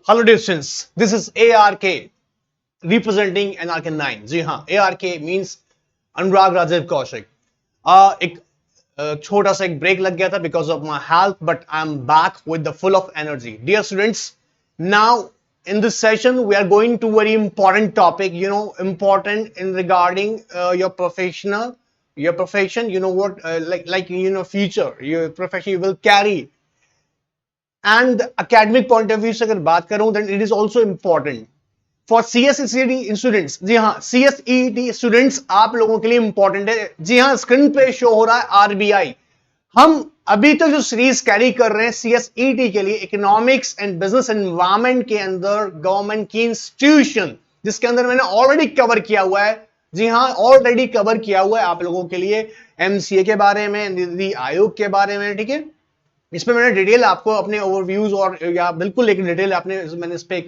Hello distance, this is ARK representing NRK9. जी हाँ, ARK means अनुराग राजीव कौशिक. एक छोटा सा एक ब्रेक लग गया था because of my health, but I'm back with the full of energy. Dear students, now in this session we are going to very important topic, important in regarding your profession, future, your profession you will carry. And academic point of view से अगर बात करूं then it is also important for CSET students. जी हाँ, CSET students आप लोगों के लिए इंपॉर्टेंट है. जी हाँ, स्क्रीन पे शो हो रहा है आरबीआई. हम अभी तक जो सीरीज कैरी कर रहे हैं सीएसईटी के लिए, इकोनॉमिक्स एंड बिजनेस एनवायरमेंट के अंदर गवर्नमेंट की इंस्टीट्यूशन, जिसके अंदर मैंने ऑलरेडी कवर किया हुआ है. जी हाँ, ऑलरेडी कवर किया हुआ है आप लोगों के लिए एमसीए के बारे में, नीति आयोग के बारे में. ठीक है, इसमें मैंने डिटेल आपको अपने ओवरव्यूज और या बिल्कुल एक डिटेल मैंने इस पे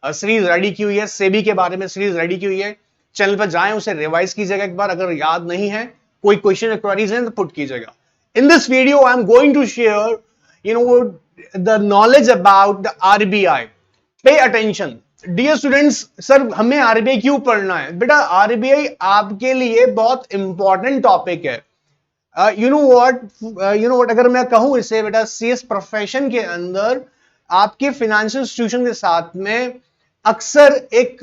सीरीज रेडी की हुई है. सेबी के बारे में सीरीज रेडी की हुई है. चैनल पर जाएं, उसे रिवाइज कीजिएगा एक बार. अगर याद नहीं है, कोई क्वेश्चन क्वेरीज है तो पुट कीजिएगा. In this video I am going to share the knowledge about the RBI. Pay attention dear students. Sir हमें आरबीआई क्यों पढ़ना है? बेटा आरबीआई आपके लिए बहुत इंपॉर्टेंट टॉपिक है. यू नो व्हाट, अगर मैं कहूं इसे बेटा, सीएस प्रोफेशन के अंदर आपके फाइनेंशियल इंस्टीट्यूशन के साथ में अक्सर एक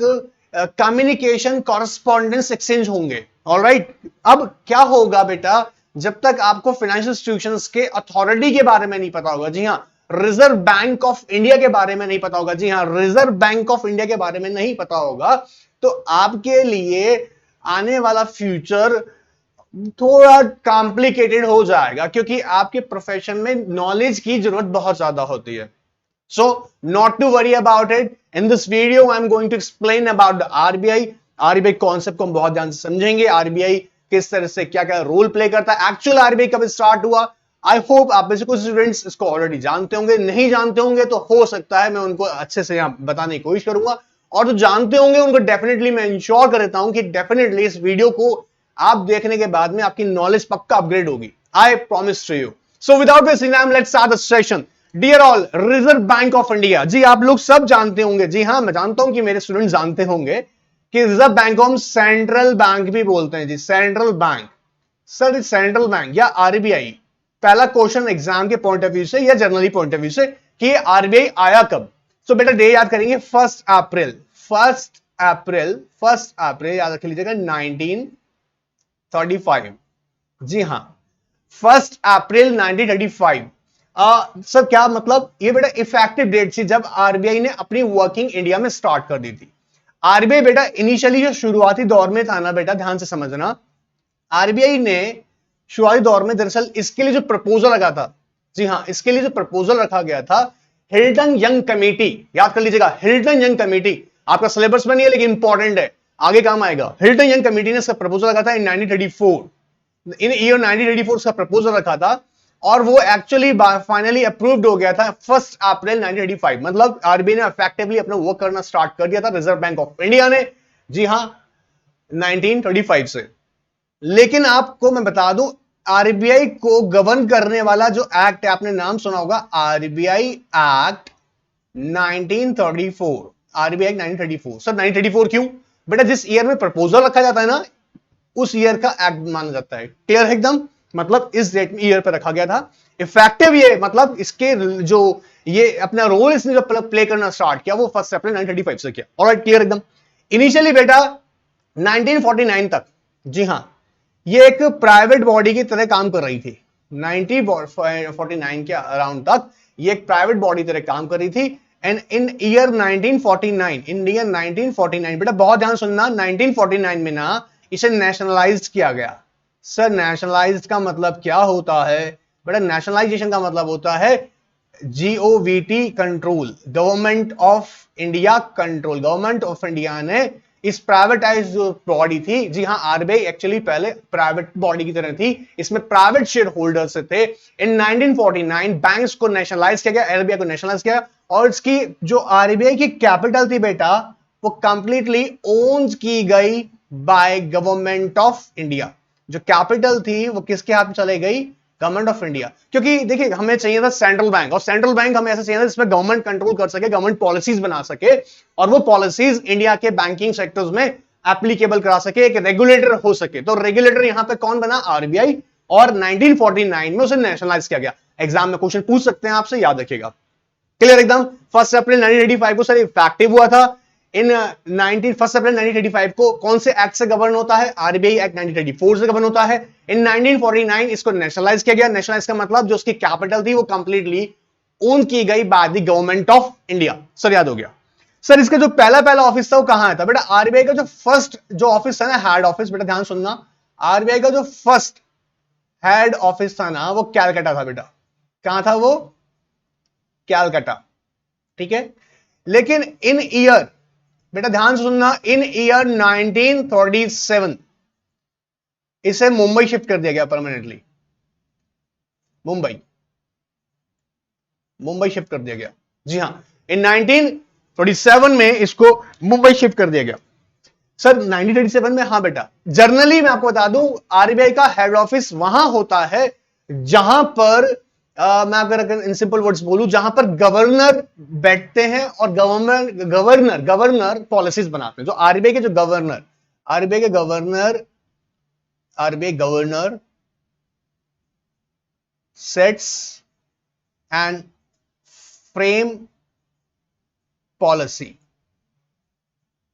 कम्युनिकेशन कॉरेस्पॉन्डेंस एक्सचेंज होंगे. ऑलराइट, अब क्या होगा बेटा, जब तक आपको फाइनेंशियल इंस्टीट्यूशंस के अथॉरिटी के बारे में नहीं पता होगा. जी हाँ, रिजर्व बैंक ऑफ इंडिया के बारे में नहीं पता होगा. जी हाँ, रिजर्व बैंक ऑफ इंडिया के बारे में नहीं पता होगा, तो आपके लिए आने वाला फ्यूचर थोड़ा कॉम्प्लिकेटेड हो जाएगा, क्योंकि आपके प्रोफेशन में नॉलेज की जरूरत बहुत ज्यादा होती है. So not to worry about it. In this video I am going to explain about the RBI. RBI concept को हम बहुत ध्यान से समझेंगे. आरबीआई किस तरह से क्या क्या रोल प्ले करता है, एक्चुअल आरबीआई कब स्टार्ट हुआ. आई होप आप में से कुछ स्टूडेंट्स इसको ऑलरेडी जानते होंगे. नहीं जानते होंगे तो हो सकता है मैं उनको अच्छे से यहां बताने की कोशिश करूंगा, और जो जानते होंगे उनको डेफिनेटली मैं इंश्योर करता हूं कि डेफिनेटली इस वीडियो को आप देखने के बाद में आपकी नॉलेज पक्का अपग्रेड होगी. I promise to you. So without wasting time let's start the session. Dear all, reserve bank of India. जी आप लोग सब जानते होंगे. जी हाँ, मैं जानता हूं कि मेरे स्टूडेंट जानते होंगे कि रिजर्व बैंक को हम सेंट्रल बैंक भी बोलते हैं. जी central bank. Sir central bank या आरबीआई, पहला क्वेश्चन एग्जाम के पॉइंट ऑफ व्यू से या जनरली पॉइंट ऑफ व्यू से कि आरबीआई आया कब. सो बेटा डे याद करेंगे, 1 अप्रैल. 1 अप्रैल याद रख लीजिएगा 1935. जी हां, 1 अप्रैल 1935. सर क्या मतलब? ये बेटा इफेक्टिव डेट थी जब आरबीआई ने अपनी वर्किंग इंडिया में स्टार्ट कर दी थी. आरबीआई बेटा इनिशियली जो शुरुआती दौर में था ना बेटा, ध्यान से समझना, आरबीआई ने शुरुआती दौर में दरअसल इसके लिए जो प्रपोजल रखा था, जी हां, इसके लिए जो प्रपोजल रखा गया था, हिल्टन यंग कमेटी, याद कर लीजिएगा, हिल्टन यंग कमेटी. आपका सिलेबस में नहीं है लेकिन इंपॉर्टेंट है, आगे काम आएगा. हिल्टन यंग कमेटी ने इसका प्रपोजल रखा था इन 1934. इन ईयर 1934 का प्रपोजल रखा था और वो एक्चुअली फाइनली अप्रूव्ड हो गया था 1 अप्रैल 1935. मतलब आरबीआई ने इफेक्टिवली अपना वर्क करना स्टार्ट कर दिया था, रिजर्व बैंक ऑफ इंडिया ने. जी हां, 1935 से. लेकिन आपको मैं बता दूं, आरबीआई को गवर्न करने वाला जो एक्ट है, आपने नाम सुना होगा, RBI act 1934. RBI act 1934. Sir 1934 क्यों? बेटा जिस ईयर में प्रपोजल रखा जाता है ना, उस ईयर का एक्ट माना जाता है. क्लियर है एकदम? मतलब इस डेट में ईयर पर रखा गया था. इफेक्टिव ये मतलब इसके जो ये अपना रोल इसने जो प्ले करना स्टार्ट किया वो 1 अप्रैल 1935 से किया. ऑलराइट, क्लियर एकदम. इनिशियली बेटा 1949 तक, जी हां, ये एक प्राइवेट बॉडी की तरह काम कर रही थी. 1949 के अराउंड तक ये एक प्राइवेट बॉडी तरह काम कर रही थी. एंड इन ईयर 1949 बेटा बहुत ध्यान सुनना, 1949 में ना इसे नेशनलाइज्ड किया गया. सर नेशनलाइज्ड का मतलब क्या होता है? बेटा नेशनलाइजेशन का मतलब होता है GOVT control, government of India control. Government of India ने इस प्राइवेटाइज जो बॉडी थी, जी हां, आरबीआई एक्चुअली पहले प्राइवेट बॉडी की तरह थी, इसमें प्राइवेट शेयर होल्डर्स थे. इन 1949 बैंक्स को नेशनलाइज किया गया, आरबीआई को नेशनलाइज किया, और इसकी जो आरबीआई की कैपिटल थी बेटा, वो कंप्लीटली ओन्स की गई बाय गवर्नमेंट ऑफ इंडिया. जो कैपिटल थी वो किसके हाथ में चले गई? गवर्नमेंट ऑफ इंडिया, क्योंकि देखिए हमें चाहिए था सेंट्रल बैंक, और सेंट्रल बैंक हमें ऐसा चाहिए था जिसमें गवर्नमेंट कंट्रोल कर सके, गवर्नमेंट पॉलिसीज बना सके, और वो पॉलिसीज इंडिया के बैंकिंग सेक्टर्स में एप्लीकेबल करा सके, एक रेगुलेटर हो सके। तो रेगुलेटर यहां पे कौन बना? आरबीआई, और 1949 में उसे नेशनलाइज किया गया। एग्जाम में क्वेश्चन पूछ सकते हैं आपसे, याद रखिएगा। क्लियर एकदम? 1 अप्रैल 1985 को सर इफेक्टिव हुआ था। इन 1 अप्रैल 1985 को कौन से एक्ट से गवर्न होता है? आरबीआई एक्ट 1934 से गवर्न होता है। इन 1949 इसको नेशनलाइज किया गया। नेशनलाइज का मतलब जो उसकी कैपिटल थी वो कंप्लीटली ओन की गई by the government of India. Sir याद हो गया। सर इसका जो पहला ऑफिस था वो कहां था? बेटा आरबीआई का जो फर्स्ट जो ऑफिस था ना, हेड ऑफिस, बेटा ध्यान सुनना, आरबीआई का जो फर्स्ट हेड ऑफिस था ना वो कैलकाटा था बेटा। कहां था वो? कैलकाटा। ठीक है, लेकिन इन ईयर, बेटा ध्यान से सुनना, इन ईयर 1937 इसे मुंबई शिफ्ट कर दिया गया परमानेंटली। मुंबई शिफ्ट कर दिया गया। जी हां, इन 1937 में इसको मुंबई शिफ्ट कर दिया गया। सर 1937 में? हाँ बेटा, जनरली मैं आपको बता दूं आरबीआई का हेड ऑफिस वहां होता है जहां पर मैं अगर इन सिंपल वर्ड्स बोलूं, जहां पर गवर्नर बैठते हैं और गवर्नर पॉलिसीज बनाते हैं। जो आरबीआई के जो governor, RBI governor sets and frame policy.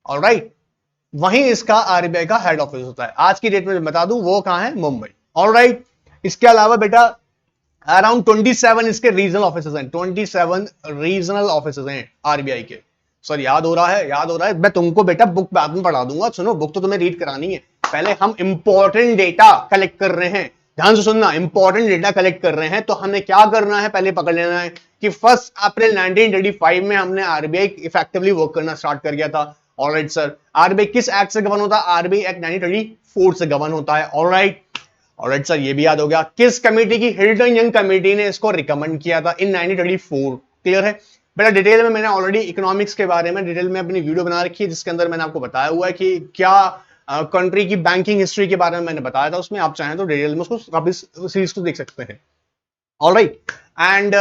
Alright, वहीं इसका आरबीआई का हेड ऑफिस होता है। आज की डेट में बता दूं वो कहां है? मुंबई। ऑलराइट, इसके अलावा बेटा अराउंड 27 इसके रीजनल ऑफिसेज हैं। 27 रीजनल ऑफिसेज हैं आरबीआई के। सर याद हो रहा है? याद हो रहा है। मैं तुमको बेटा बुक बाद में पढ़ा दूंगा। सुनो, बुक तो तुम्हें रीड करानी है, पहले हम इंपॉर्टेंट डेटा कलेक्ट कर रहे हैं। ध्यान से सुनना, इंपॉर्टेंट डेटा कलेक्ट कर रहे हैं तो हमें क्या करना है, पहले पकड़ लेना है कि 1 अप्रैल 1935 में हमने आरबीआई इफेक्टिवली वर्क करना स्टार्ट कर दिया था। ऑलराइट सर, आरबीआई किस एक्ट से गवर्न होता है? आरबीआई एक्ट 1934 से गवर्न होता है। ऑलराइट सर, ये भी याद हो गया। किस कमेटी की? हिल्टन यंग कमेटी ने इसको रिकमेंड किया था इन 1934। क्लियर है बेटा? डिटेल में मैंने ऑलरेडी इकोनॉमिक्स के बारे में डिटेल में अपनी वीडियो बना रखी है, जिसके अंदर मैंने आपको बताया हुआ है कि क्या कंट्री की बैंकिंग हिस्ट्री के बारे में मैंने बताया था। उसमें आप चाहें तो डिटेल में उसको वापस सीरीज को देख सकते हैं। ऑलराइट, एंड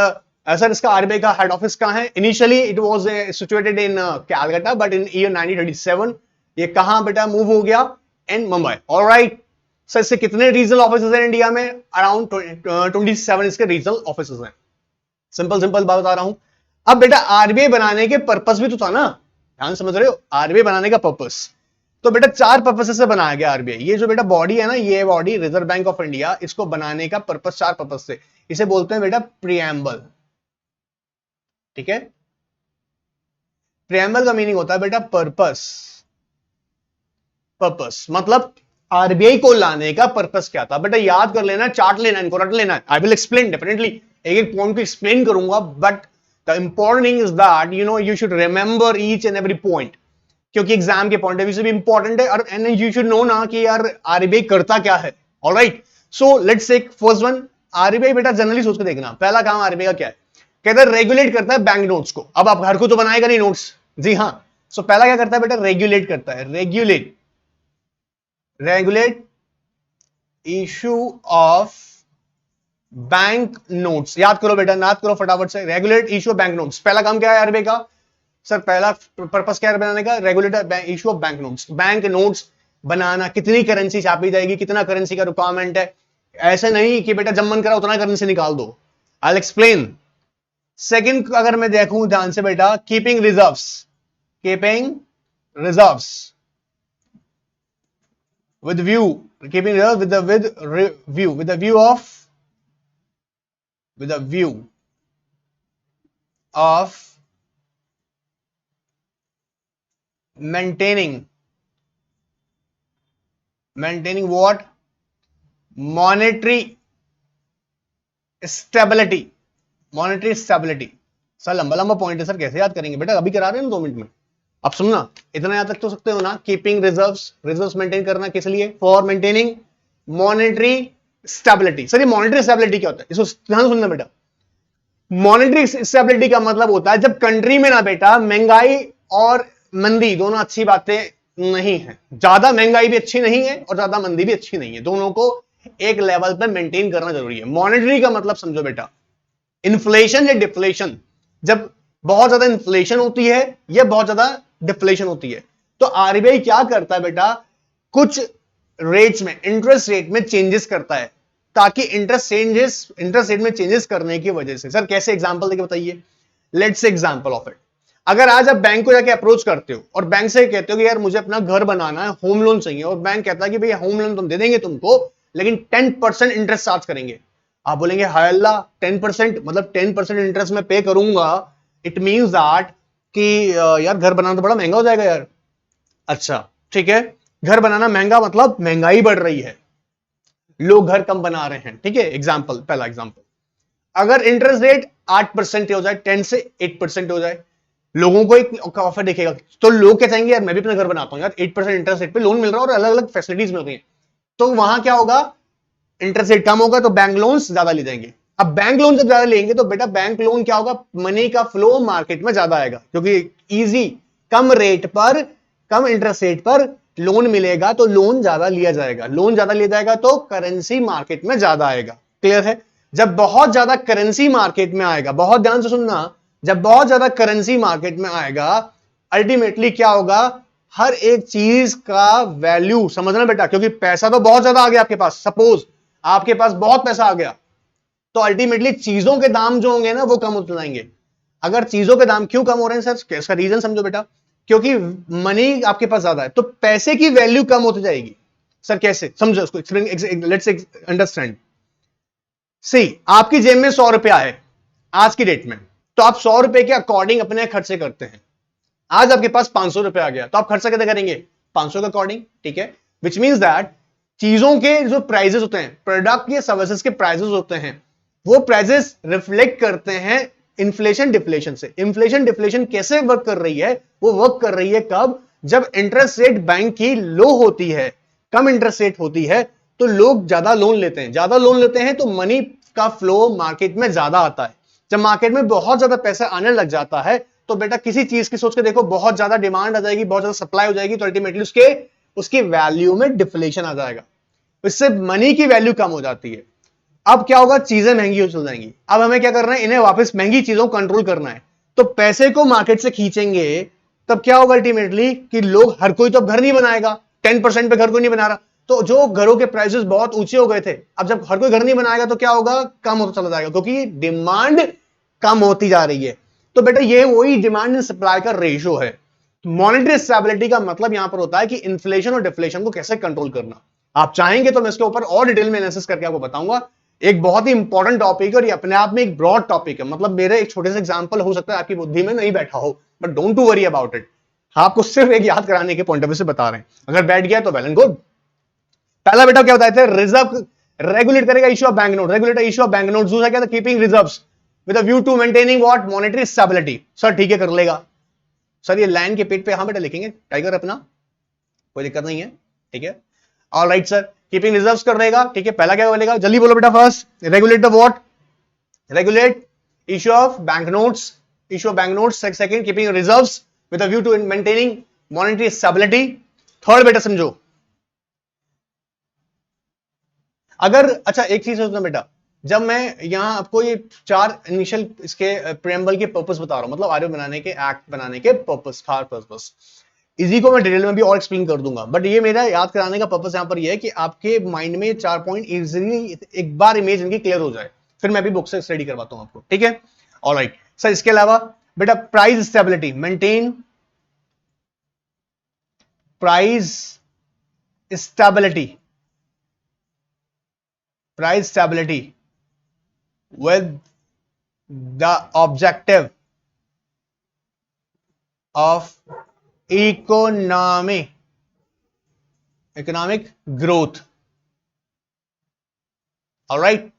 सर इसका आरबीआई का हेड ऑफिस कहां है? Initially it was situated in Calcutta, but in year 1937 ये कहां बेटा मूव हो गया? इन मुंबई। ऑलराइट सर, इससे कितने रीजनल ऑफिसेज हैं इंडिया में? अराउंड 27 इसके रीजनल ऑफिसेज हैं। सिंपल बात बता रहा हूं। अब बेटा आरबीआई बनाने के पर्पस भी तो था ना, ध्यान समझ रहे हो? आरबीआई बनाने का पर्पस तो बेटा 4 पर्पस से बनाया गया आरबीआई। ये जो बेटा बॉडी है ना, ये body reserve bank of India, इसको बनाने का पर्पस 4 पर्पस से। इसे बोलते हैं बेटा प्रिएम्बल। ठीक है, प्रिएम्बल का मीनिंग होता है बेटा पर्पस मतलब आरबीआई को लाने का पर्पस क्या था। बेटा याद कर लेना, चार्ट लेना, इनको रट लेना। आई विल एक्सप्लेन डेफिनेटली, एक एक पॉइंट को एक्सप्लेन करूंगा, but the important thing is that you should remember each and every point, क्योंकि एग्जाम के पॉइंट ऑफ व्यू से भी इंपॉर्टेंट है। और यू शुड नो ना कि यार आरबीआई करता क्या है। Alright, so let's take first one. RBI बेटा जनरली सोच के देखना, पहला काम आरबीआई का क्या है? कहता है रेगुलेट करता है बैंक नोट्स को। अब आप घर को तो बनाएगा नहीं नोट्स, जी हां। सो पहला क्या करता है बेटा? रेगुलेट करता है। Regulate issue of bank notes. याद करो बेटा, याद करो फटाफट से। Regulate issue of bank notes, पहला काम क्या है आरबीआई का? सर पहला पर्पस क्या है बनाने का? Regulator issue of bank notes, bank notes बनाना। कितनी करेंसी छापी जाएगी, कितना करेंसी का रिक्वायरमेंट है, ऐसे नहीं कि बेटा जब मन करा उतना करेंसी निकाल दो। I will explain. सेकंड अगर मैं देखूं ध्यान से बेटा, keeping reserves with view, keeping reserve with the view of maintaining what? Monetary stability। Sir लंबा पॉइंट है सर, कैसे याद करेंगे बेटा? अभी करा रहे हैं ना 2 मिनट में। अब सुनना, इतना याद रख तो सकते हो ना? कीपिंग रिजर्व्स मेंटेन करना किस लिए? For maintaining monetary stability. Sir ये मॉनेटरी स्टेबिलिटी क्या होता है? इसको ध्यान सुनना बेटा। मॉनेटरी स्टेबिलिटी का मतलब होता है जब कंट्री में ना बेटा महंगाई और मंदी दोनों अच्छी बातें नहीं है। ज्यादा महंगाई भी अच्छी नहीं है और ज्यादा मंदी भी अच्छी नहीं है, दोनों को एक लेवल पे मेंटेन करना जरूरी है। मॉनेटरी का मतलब समझो बेटा, इन्फ्लेशन या डिफ्लेशन, जब बहुत ज्यादा इन्फ्लेशन होती है या बहुत ज्यादा डिफ्लेशन होती है, तो आरबीआई क्या करता है बेटा, कुछ रेट्स में, इंटरेस्ट रेट में चेंजेस करता है, ताकि इंटरेस्ट रेट में चेंजेस करने की वजह से, सर कैसे एग्जांपल देके बताइए, let's say example of it. अगर आज आप बैंक को जाके अप्रोच करते हो और बैंक से कहते हो कि यार मुझे अपना घर बनाना है, होम लोन चाहिए, और बैंक कहता है कि भैया होम लोन तुम दे देंगे तुमको, लेकिन 10% इंटरेस्ट चार्ज करेंगे। आप बोलेंगे हाय अल्लाह, 10% मतलब 10% इंटरेस्ट में पे करूंगा, इट मींस दैट कि यार घर बनाना तो बड़ा महंगा हो जाएगा यार। अच्छा ठीक है, घर बनाना महंगा मतलब महंगाई बढ़ रही है, लोग घर कम बना रहे हैं, ठीक है। एग्जाम्पल, पहला एग्जाम्पल, अगर इंटरेस्ट रेट 8% हो जाए, 10 से 8% हो जाए, लोगों को एक ऑफर दिखेगा, तो लोग क्या चाहेंगे, यार मैं भी अपना घर बनाता हूं यार, 8% इंटरेस्ट रेट पे लोन मिल रहा है और अलग अलग फैसिलिटीज मिल रही है, तो वहां क्या होगा, इंटरेस्ट रेट कम होगा तो बैंक लोन्स ज्यादा ले जाएंगे। अब बैंक लोन जब ज्यादा लेंगे तो बेटा बैंक लोन क्या होगा, मनी का फ्लो मार्केट में ज्यादा आएगा, क्योंकि इजी, कम रेट पर, कम इंटरेस्ट रेट पर लोन मिलेगा तो लोन ज्यादा लिया जाएगा, लोन ज्यादा लिया जाएगा तो करेंसी मार्केट में ज्यादा आएगा। क्लियर है? जब बहुत ज्यादा करेंसी मार्केट में आएगा, बहुत ध्यान से सुनना, जब बहुत ज्यादा करेंसी मार्केट में आएगा, अल्टीमेटली क्या होगा, हर एक चीज का वैल्यू, समझना बेटा, क्योंकि पैसा तो बहुत ज्यादा आ गया आपके पास, सपोज आपके पास बहुत पैसा आ गया, तो अल्टीमेटली चीजों के दाम जो होंगे ना वो कम होते जाएंगे। अगर चीजों के दाम क्यों कम हो रहे हैं सर, इसका रीजन समझो बेटा, क्योंकि मनी आपके पास ज्यादा है तो पैसे की वैल्यू कम होती जाएगी। सर कैसे, समझो उसको, लेट्स अंडरस्टैंड। सी, आपकी जेब में 100 रुपया है आज की डेट में, तो आप 100 रुपए के अकॉर्डिंग अपने खर्चे करते हैं। आज आपके पास 500 रुपया आ गया, तो आप खर्चा कैसे करेंगे, 500 के अकॉर्डिंग, ठीक है। विच मीन्स दैट चीजों के जो प्राइजेस होते हैं, प्रोडक्ट या सर्विसेज के प्राइजेस होते हैं, वो प्राइजेस रिफ्लेक्ट करते हैं इन्फ्लेशन डिफ्लेशन से। इन्फ्लेशन डिफ्लेशन कैसे वर्क कर रही है, वो वर्क कर रही है कब, जब इंटरेस्ट रेट बैंक की लो होती है, कम इंटरेस्ट रेट होती है, तो लोग ज्यादा लोन लेते हैं, ज्यादा लोन लेते हैं तो मनी का फ्लो मार्केट में ज्यादा आता है। जब मार्केट में बहुत ज्यादा पैसा आने लग जाता है तो बेटा किसी चीज की सोच के देखो, बहुत ज्यादा डिमांड आ जाएगी, बहुत ज्यादा सप्लाई हो जाएगी, तो अल्टीमेटली उसकी वैल्यू में डिफ्लेशन आ जाएगा, इससे मनी की वैल्यू कम हो जाती है। अब क्या होगा, चीजें महंगी हो चल जाएंगी। अब हमें क्या करना है, इन्हें वापस महंगी चीजों को कंट्रोल करना है, तो पैसे को मार्केट से खींचेंगे, तब क्या होगा अल्टीमेटली कि लोग, हर कोई तो अब घर नहीं बनाएगा, 10% पे घर कोई नहीं बना रहा, तो जो घरों के प्राइसेस बहुत ऊंचे हो गए थे, अब जब हर कोई घर नहीं बनाएगा तो क्या होगा, कम होता चला जाएगा, क्योंकि डिमांड कम होती जा रही है। तो बेटा ये वही डिमांड एंड सप्लाई का रेशियो है। मॉनेटरी स्टेबिलिटी का मतलब यहां पर होता है कि इन्फ्लेशन और डिफ्लेशन को कैसे कंट्रोल करना। आप चाहेंगे तो मैं इसके ऊपर और डिटेल में एनालिसिस करके आपको बताऊंगा। एक बहुत ही इंपॉर्टेंट टॉपिक है और ये अपने आप में एक ब्रॉड टॉपिक है, मतलब मेरे एक छोटे से एग्जांपल हो सकता है आपकी बुद्धि में नहीं बैठा हो, but don't to worry about it. आपको सिर्फ एक याद कराने के पॉइंट ऑफ व्यू से बता रहे हैं, अगर बैठ गया तो वेल एंड गुड। पहला बेटा क्या बताए थे, रिजर्व रेगुलेट करेगा issue of bank note, regulate issue of bank note. दूसरा क्या था, keeping reserves with a view to maintaining what, monetary stability. Sir ठीक है कर लेगा सर, ये लाइन के पेट पे यहां बेटा लिखेंगे टाइगर अपना, कोई दिक्कत नहीं है, ठीक है। All right sir, keeping reserves कर देगा, ठीक है। पहला क्या बोलेगा, जल्दी बोलो बेटा, first regulate the what, regulate issue of bank notes, issue of bank notes. Second keeping reserves with a view to maintaining monetary stability. Third बेटा समझो, अगर, अच्छा एक चीज सोचना बेटा, जब मैं यहां आपको ये 4 इनिशियल इसके प्रेम्बल के पर्पस बता रहा हूं, मतलब आरओ बनाने के, एक्ट बनाने के पर्पस, खास पर्पस, इसी को मैं डिटेल में भी और एक्सप्लेन कर दूंगा, बट ये मेरा याद कराने का पर्पस यहां पर ये है कि आपके माइंड में 4 पॉइंट इजीली एक बार इमेज इनकी क्लियर हो जाए, फिर मैं भी बुक से स्टडी करवाता हूं आपको, ठीक है। ऑलराइट सर, इसके अलावा बेटा price stability, maintain price stability, price stability with the objective of economic growth. Alright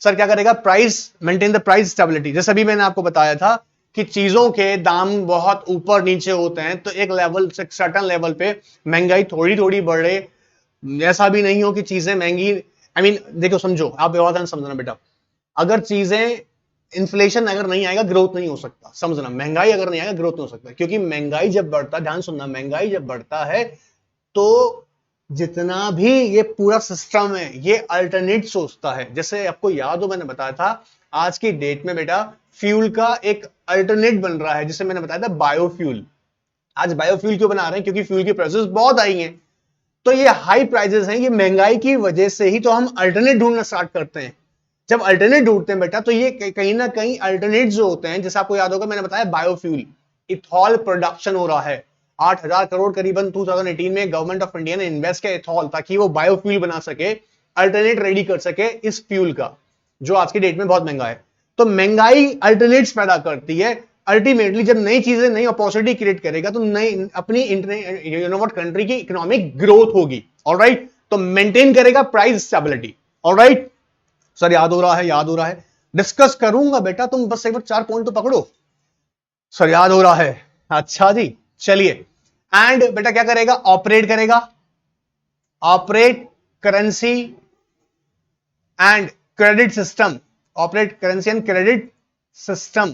sir, क्या करेगा, price, maintain the price stability. जैसे अभी मैंने आपको बताया था कि चीजों के दाम बहुत ऊपर नीचे होते हैं, तो एक लेवल से सर्टेन लेवल पे महंगाई थोड़ी थोड़ी बढ़े, ऐसा भी नहीं हो कि चीजें महंगी, आई मीन देखो समझो, आप बहुत समझना बेटा, अगर चीजें, इन्फ्लेशन अगर नहीं आएगा ग्रोथ नहीं हो सकता, समझना, महंगाई अगर नहीं आएगा ग्रोथ नहीं हो सकता, क्योंकि महंगाई जब बढ़ता है, ध्यान सुनना, महंगाई जब बढ़ता है तो जितना भी ये पूरा सिस्टम है ये अल्टरनेट सोचता है। जैसे आपको याद हो मैंने बताया था आज की डेट में बेटा फ्यूल का एक अल्टरनेट बन रहा है जिसे मैंने बताया था बायोफ्यूल। आज बायोफ्यूल क्यों बना रहे हैं? क्योंकि फ्यूल की प्राइसेस बहुत हाई हैं। तो ये हाई प्राइसेस हैं, ये महंगाई की वजह से ही तो हम अल्टरनेट ढूंढना स्टार्ट करते हैं। जब अल्टरनेट ढूंढते हैं बेटा तो ये कहीं ना कहीं अल्टरनेट जो होते हैं, जैसे आपको याद होगा मैंने बताया बायोफ्यूल, इथॉल प्रोडक्शन हो रहा है। 8,000 करोड़ करीबन 2018 में गवर्नमेंट ऑफ इंडिया ने इन्वेस्ट किया इथॉल, ताकि वो बायोफ्यूल बना सके, अल्टरनेट रेडी कर सके इस फ्यूल का, जो आज की डेट में बहुत महंगा है। तो महंगाई अल्टरनेट्स पैदा करती है। अल्टीमेटली जब नई चीजें नई अपॉर्चुनिटी क्रिएट करेगा तो नई अपनी कंट्री की इकोनॉमिक ग्रोथ होगी। ऑलराइट, तो मेंटेन करेगा प्राइस स्टेबिलिटी। ऑलराइट सर, याद हो रहा है, याद हो रहा है, डिस्कस करूंगा बेटा, तुम बस एक बार 4 पॉइंट तो पकड़ो। सर याद हो रहा है, अच्छा जी, चलिए। एंड बेटा क्या करेगा? ऑपरेट करेगा, operate currency and credit system, operate currency and credit system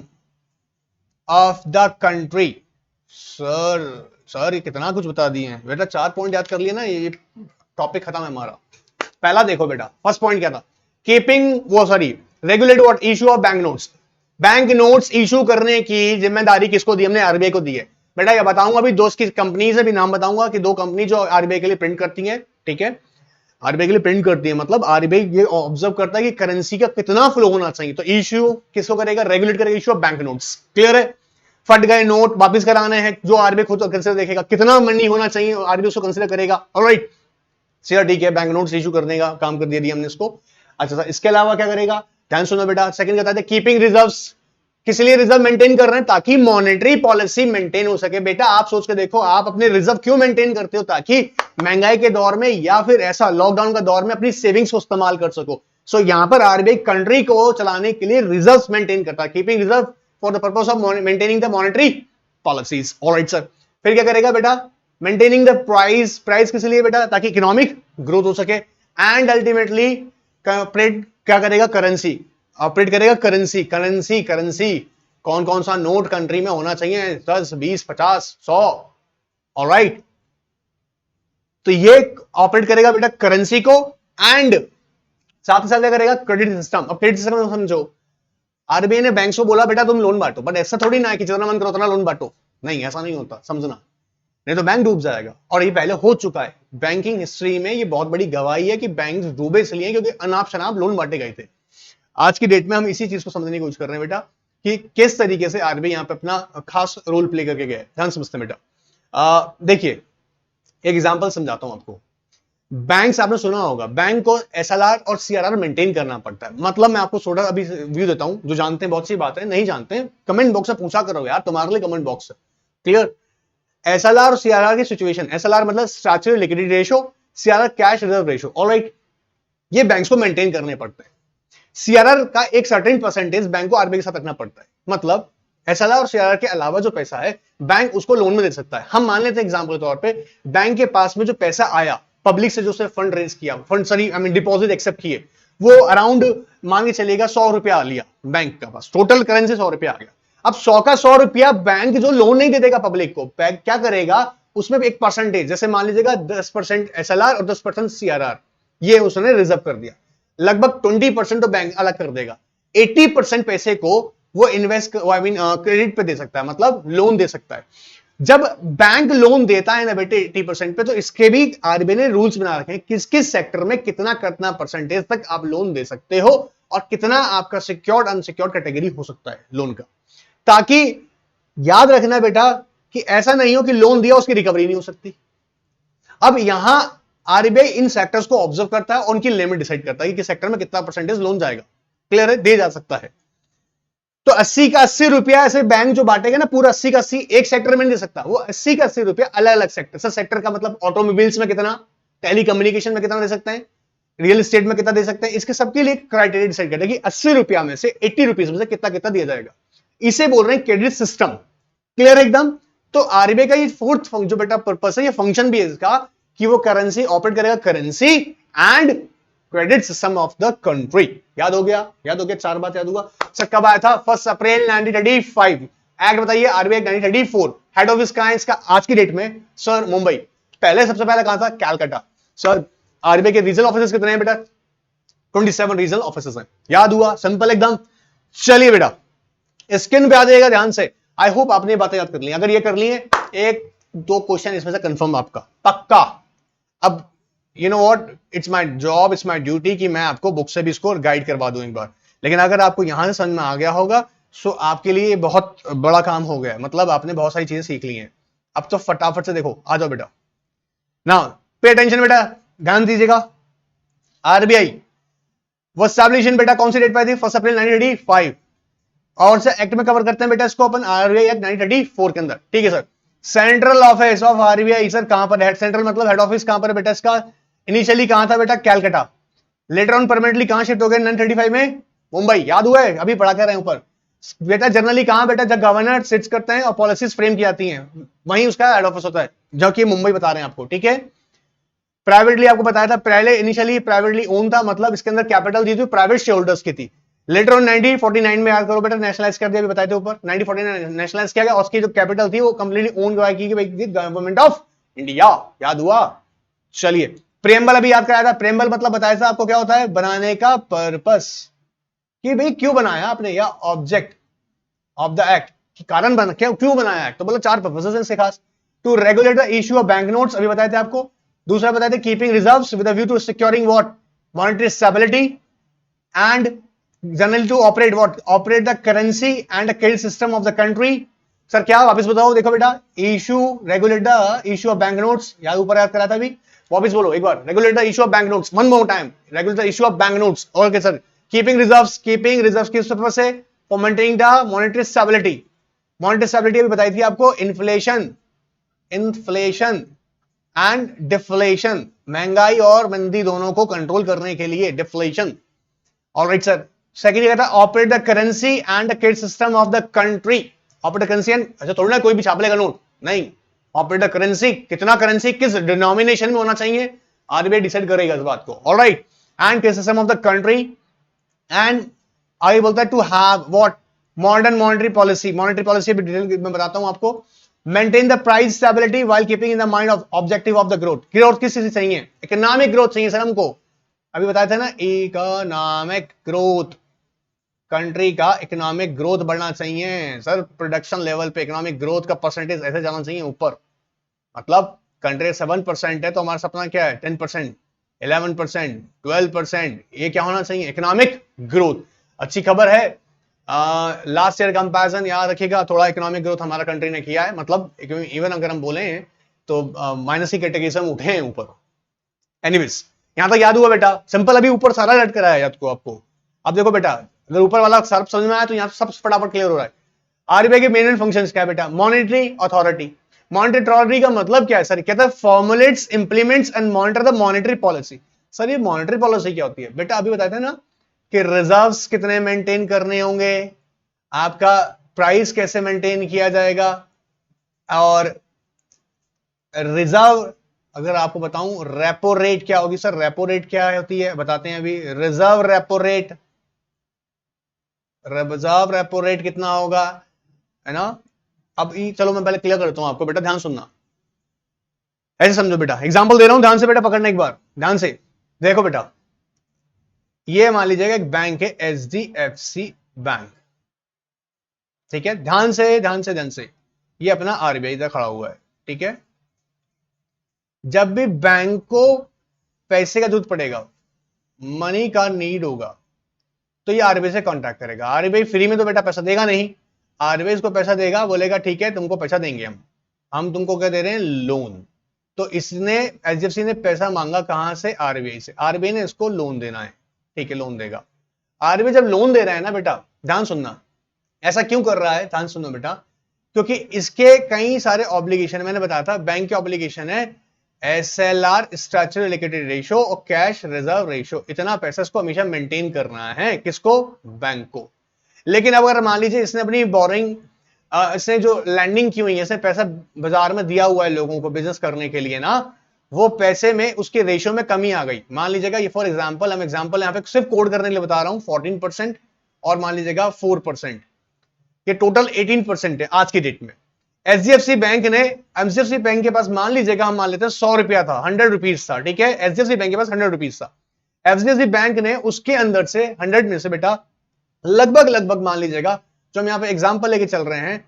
of the country. Sir ये कितना कुछ बता दिए हैं बेटा, 4 पॉइंट याद कर लिए ना, ये टॉपिक खत्म है हमारा। पहला देखो बेटा, फर्स्ट पॉइंट क्या था? कीपिंग वो sorry regulate what issue of bank notes. Bank notes issue करने की जिम्मेदारी किसको दी? हमने आरबीआई को दी है। बेटा ये बताऊंगा अभी दोस्त की कंपनीज है, भी नाम बताऊंगा कि 2 कंपनी जो आरबीआई के लिए प्रिंट करती है। ठीक है, आरबीआई के लिए प्रिंट करती है, मतलब आरबीआई ये ऑब्जर्व करता है कि करेंसी का कितना फ्लो होना चाहिए। तो इशू किसको करेगा? रेगुलेट करेगा issue of bank notes. Clear है? फट गए नोट वापस कराने हैं, जो आरबीआई खुद कंसिडर देखेगा कितना मनी होना चाहिए, आरबीआई उसको कंसिडर करेगा। ऑलराइट, चलिए ठीक है, बैंक नोट्स इशू करने का काम कर दिया हमने इसको। अच्छा, इसके अलावा क्या करेगा? ध्यान सुनो बेटा, सेकंड कहता है कीपिंग रिजर्व्स। किस लिए रिजर्व मेंटेन कर रहे हैं? ताकि मॉनेटरी पॉलिसी मेंटेन हो सके। बेटा आप सोच के देखो, आप अपने रिजर्व क्यों मेंटेन करते हो? ताकि महंगाई के दौर में या फिर ऐसा लॉकडाउन का दौर में अपनी सेविंग्स को इस्तेमाल कर सको। सो यहां पर आरबीआई कंट्री को चलाने के लिए रिजर्व मेंटेन करता है, keeping reserve for the purpose of maintaining the monetary policies. Alright sir, फिर क्या करेगा बेटा? Maintaining the price. प्राइस किस लिए बेटा? ताकि इकोनॉमिक ग्रोथ हो सके। एंड अल्टीमेटली क्या करेगा? करेंसी, ऑपरेट करेगा करेंसी। करेंसी करेंसी कौन कौन सा नोट कंट्री में होना चाहिए? 10, 20, 50, 100। ऑलराइट, तो ये ऑपरेट करेगा बेटा करेंसी को। एंड साथ ही साथ क्या करेगा? Credit system. अब क्रेडिट सिस्टम समझो, आरबीआई ने बैंक्स को बोला बेटा तुम लोन बांटो, बट ऐसा थोड़ी ना है कि जितना मन करो उतना लोन बांटो। नहीं, ऐसा नहीं होता, समझना, नहीं तो बैंक डूब जाएगा। और ये पहले हो चुका है बैंकिंग हिस्ट्री में, ये बहुत बड़ी गवाही है कि बैंक डूबे इसलिए क्योंकि अनाप शनाप लोन बांटे गए थे। आज की डेट में हम इसी चीज को समझने की कोशिश कर रहे हैं बेटा कि किस तरीके से आरबीआई यहां पे अपना खास रोल प्ले करके गया है। ध्यान समझते हैं बेटा। देखिए एक एग्जांपल समझाता हूं आपको। बैंक आपने सुना होगा, बैंक को एसएलआर और सीआरआर मेंटेन करना पड़ता है। मतलब मैं आपको थोड़ा अभी व्यू देता हूं, जो जानते हैं बहुत सी बातें, नहीं जानते हैं कमेंट बॉक्स में पूछा करो यार, तुम्हारे लिए कमेंट बॉक्स है। क्लियर? एसएलआर और सीआरआर की सिचुएशन, एसएलआर मतलब statutory liquidity ratio, CRR cash reserve ratio. Alright, ये बैंक्स को मेंटेन करने पड़ते हैं। सीआरआर का एक सर्टेन परसेंटेज बैंक को आरबीआई के साथ रखना पड़ता है। मतलब एसएलआर और सीआरआर के अलावा जो पैसा है बैंक उसको लोन में दे सकता है। हम मान लेते हैं एग्जांपल के तौर पे, बैंक के पास में जो पैसा आया पब्लिक से, जो उसने फंड रेज किया, fund sorry I mean deposit accept किए, वो अराउंड मान के चलेगा 100 रुपया लिया बैंक का पास, टोटल करेंसी 100 रुपया आ गया। अब 100 का 100 रुपया बैंक जो लोन नहीं दे देगा पब्लिक को, बैंक क्या करेगा? उसमें एक परसेंटेज, जैसे मान लीजिएगा 10% एसएलआर और 10% सीआरआर, ये उसने रिजर्व कर दिया। लगभग 20% तो बैंक अलग कर देगा। 80% पैसे को वो इन्वेस्ट आई मीन क्रेडिट पे दे सकता है, मतलब लोन दे सकता है। जब बैंक लोन देता है ना बेटे 80% पे, तो इसके भी आरबीआई ने रूल्स बना रखे हैं किस किस सेक्टर में कितना परसेंटेज तक आप लोन दे सकते हो और कितना आपका सिक्योर्ड अनसिक्योर्ड कैटेगरी हो सकता है लोन का। ताकि याद रखना बेटा कि ऐसा नहीं हो कि लोन दिया उसकी रिकवरी नहीं हो सकती। अब यहां आरबीआई इन सेक्टर्स को ऑब्जर्व करता है और उनकी लिमिट डिसाइड करता है कि किस सेक्टर में कितना परसेंटेज लोन जाएगा। क्लियर है? दे जा सकता है। तो 80 का 80 रुपया ऐसे बैंक जो बांटेगा ना, पूरा 80 का 80 एक सेक्टर में नहीं दे सकता, वो 80 का 80 रुपया अलग अलग सेक्टर। सर सेक्टर का मतलब ऑटोमोबाइल्स में कितना, टेलीकम्युनिकेशन में कितना दे सकते हैं, रियल एस्टेट में कितना दे सकते हैं, इसके सबके लिए क्राइटेरिया डिसाइड करते हैं कि 80 रुपया में से 80 रुपीज में से कितना कितना दिया जाएगा। इसे बोल रहे हैं क्रेडिट सिस्टम। क्लियर एकदम? तो आरबीआई का ये फोर्थ जो बेटा पर्पस है, ये फंक्शन भी है इसका कि वो करेंसी ऑपरेट करेगा, currency and credit system of the country. याद हो गया? याद हो गया? 4 बात याद होगा। सर कब आया था? 1 अप्रैल 1935। एक्ट बताइए, आरबीआई 1934। हेड ऑफिस कहां है इसका आज की डेट में? सर मुंबई। पहले सबसे पहले कहां था? कैलकाटा। सर आरबीआई के रीजनल ऑफिसेस कितने हैं बेटा? 27 रीजनल ऑफिसेस हैं। याद हुआ? सिंपल एकदम। चलिए बेटा स्क्रीन पे आ जाएगा ध्यान से। आई होप आपने ये बातें याद कर ली। अगर ये कर ली है, एक दो क्वेश्चन इसमें से कंफर्म आपका पक्का। अब you know what, it's my job, it's my duty कि मैं आपको बुक से भी इसको गाइड करवा दूं एक बार। लेकिन अगर आपको यहां से समझ में आ गया होगा सो आपके लिए बहुत बड़ा काम हो गया, मतलब आपने बहुत सारी चीजें सीख ली हैं। अब तो फटाफट से देखो, आ जाओ बेटा। नाउ पे अटेंशन बेटा, ध्यान दीजिएगा। आरबीआई वो एस्टैब्लिश इन बेटा कौन सी डेट पे आई थी? 1 अप्रैल 1935। और से एक्ट में कवर करते हैं बेटा इसको अपन, आरबीआई एक्ट 1934 के अंदर। ठीक है sir. Central office of RBI sir कहां पर है? सेंट्रल मतलब हेड ऑफिस कहां पर है बेटा इसका? इनिशियली कहां था बेटा? कैलकाटा। लेटर ऑन परमानेंटली कहां शिफ्ट हो गए 1935 में? मुंबई। याद हुआ है? अभी पढ़ा कर रहे हैं ऊपर बेटा। जनरली कहां बेटा? जब गवर्नर सिट्स करते हैं और पॉलिसीज फ्रेम की जाती हैं वहीं उसका हेड ऑफिस होता है, जो कि मुंबई बता रहे हैं आपको। ठीक है। प्राइवेटली आपको बताया था, पहले इनिशियली प्राइवेटली ओन था, मतलब इसके अंदर कैपिटल दी थी प्राइवेट शेयर होल्डर्स की थी। लेटर ऑन 1949 में याद करो बेटा नेशनलाइज कर दिया, अभी बताए थे ऊपर 1949 नेशनलाइज किया गया। उसकी जो कैपिटल थी वो कंप्लीटली ओन की गवर्नमेंट ऑफ इंडिया। याद हुआ? चलिए प्रेमबल अभी याद कराया था। प्रेमबल मतलब बताया था आपको क्या होता है? बनाने का पर्पस, कि भाई क्यों बनाया आपने, या ऑब्जेक्ट ऑफ द एक्ट, कारण बना क्यों बनाया एक्ट, तो मतलब 4 पर्पसेस हैं इससे खास। To regulate the issue of bank notes, अभी बताए थे आपको। दूसरा बताए थे keeping reserves with a view to securing what? Monetary stability and generally to operate what? Operate the currency and credit system of the country. Sir क्या? वापस बताओ। देखो बेटा, issue regulate the issue of bank notes, याद ऊपर याद करा था अभी। वापस बोलो एक बार, regulate the issue of bank notes, one more time, regulate the issue of bank notes. Okay sir. Keeping reserves, keeping reserves किस पर्पस से? For maintaining the monetary stability. Monetary stability अभी बताई थी आपको, इन्फ्लेशन, इन्फ्लेशन एंड डिफ्लेशन, महंगाई और मंदी दोनों को कंट्रोल करने के लिए डिफ्लेशन। Alright sir. सेकंड ये था operate the currency and the credit system of the country. Operate the currency and, अच्छा थोड़ा ना कोई भी छाप लेगा नोट, नहीं। ऑपरेट द करेंसी, कितना करेंसी किस डिनोमिनेशन में होना चाहिए, आरबीआई डिसाइड करेगा इस बात को। Alright. And credit system of the country, and आगे बोलता है to have what? Modern monetary policy. Monetary policy भी डिटेल में बताता हूं आपको। Maintain the price stability while keeping in the mind of objective of the growth. Growth किस चीज चाहिए? इकोनॉमिक ग्रोथ चाहिए सर हमको। अभी बताया था ना, इकोनॉमिक ग्रोथ, कंट्री का इकोनॉमिक ग्रोथ बढ़ना चाहिए सर। प्रोडक्शन लेवल पे इकोनॉमिक ग्रोथ का परसेंटेज ऐसे जाना चाहिए ऊपर। मतलब कंट्री 7% है तो हमारा सपना क्या है? 10%, 11%, 12%, ये क्या होना चाहिए? Economic growth. अच्छी खबर है, लास्ट ईयर कंपैरिजन याद रखिएगा, थोड़ा इकोनॉमिक ग्रोथ हमारा कंट्री ने किया है, मतलब इवन अगर हम बोले तो माइनस की कैटेगरी से हम उठे हैं ऊपर। एनीवेज यहां तक याद हुआ बेटा? सिंपल, अभी ऊपर सारा लट कराया याद को आपको। अब देखो बेटा, अगर ऊपर वाला सब समझ में आया तो यहां सब फटाफट क्लियर हो रहा है। आरबीआई के मेन फंक्शंस क्या है बेटा? Monetary authority. मॉनेटरी अथॉरिटी का मतलब क्या है सर? कहता है formulates, implements and monitor the monetary policy. Sir ये मॉनेटरी पॉलिसी क्या होती है बेटा? अभी बताया था ना कि रिजर्व्स कितने मेंटेन करने होंगे, आपका प्राइस कैसे मेंटेन किया जाएगा, और रिजर्व अगर आपको बताऊं रेपो रेट क्या होगी सर? रेपो रेट क्या होती है बताते हैं अभी। Reserve repo rate, reserve repo rate कितना होगा, है ना? अब चलो मैं पहले क्लियर करता हूं आपको बेटा, ध्यान सुनना। ऐसे समझो बेटा, एग्जांपल दे रहा हूं, ध्यान से बेटा पकड़ना एक बार, ध्यान से देखो बेटा। ये मान लीजिएगा एक बैंक है, एचडीएफसी बैंक, ठीक है? ध्यान से ध्यान से ध्यान से, ये अपना आरबीआई इधर खड़ा हुआ है, ठीक है? जब भी बैंक को पैसे का जरूरत पड़ेगा, मनी का नीड होगा, तो ये आरबीआई से कांटेक्ट करेगा। आरबीआई फ्री में तो बेटा पैसा देगा नहीं, आरबीआई इसको पैसा देगा, बोलेगा ठीक है तुमको पैसा देंगे हम तुमको क्या दे रहे हैं? लोन। तो इसने एचडीएफसी ने पैसा मांगा कहां से? आरबीआई से। आरबीआई ने इसको लोन देना है, ठीक है? लोन देगा। आरबीआई जब लोन दे रहा है ना बेटा, ध्यान सुनना, ऐसा क्यों कर रहा है? ध्यान सुनो बेटा, क्योंकि इसके कई सारे ऑब्लिगेशन, मैंने बताया था बैंक के ऑब्लिगेशन है, एसएलआर स्टैट्यूटरी लिक्विडिटी रेशियो और कैश रिजर्व रेशियो, इतना पैसा इसको हमेशा मेंटेन करना है। किसको? बैंक को। लेकिन अब अगर मान लीजिए इसने अपनी बोरिंग, इसने जो लैंडिंग की हुई है, इसने पैसा बाजार में दिया हुआ है लोगों को बिजनेस करने के लिए ना, वो पैसे में उसके रेशियो में कमी आ गई। मान लीजिएगा ये फॉर एग्जांपल, हम एग्जांपल यहां पे सिर्फ कोड करने के लिए बता रहा हूं, 14% और मान लीजिएगा 4%, ये टोटल 18% है आज की डेट में। एचडीएफसी बैंक ने, एचडीएफसी बैंक के पास मान लीजिएगा, हम मान लेते हैं 100 रुपया था, 100 रुपीज था, ठीक है, एचडीएफसी बैंक के पास 100 रुपीज था। एचडीएफसी बैंक ने उसके अंदर से 100 में से बेटा लगभग लगभग मान लीजिएगा, जो हम यहाँ पे एग्जांपल लेके चल रहे हैं,